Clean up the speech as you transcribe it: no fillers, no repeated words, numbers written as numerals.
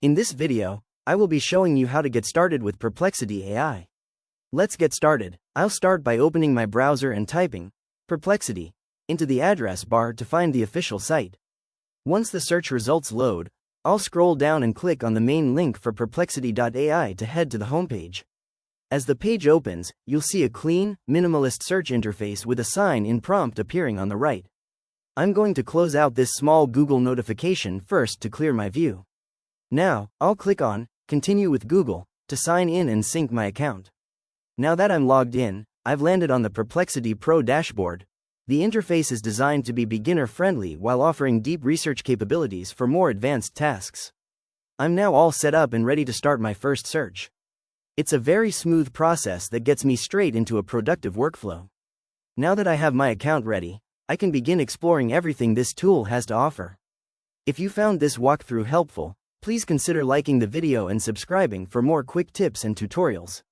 In this video, I will be showing you how to get started with Perplexity AI. Let's get started. I'll start by opening my browser and typing Perplexity into the address bar to find the official site. Once the search results load, I'll scroll down and click on the main link for perplexity.ai to head to the homepage. As the page opens, you'll see a clean, minimalist search interface with a sign-in prompt appearing on the right. I'm going to close out this small Google notification first to clear my view. Now, I'll click on Continue with Google to sign in and sync my account. Now that I'm logged in, I've landed on the Perplexity Pro dashboard. The interface is designed to be beginner-friendly while offering deep research capabilities for more advanced tasks. I'm now all set up and ready to start my first search. It's a very smooth process that gets me straight into a productive workflow. Now that I have my account ready, I can begin exploring everything this tool has to offer. If you found this walkthrough helpful, please consider liking the video and subscribing for more quick tips and tutorials.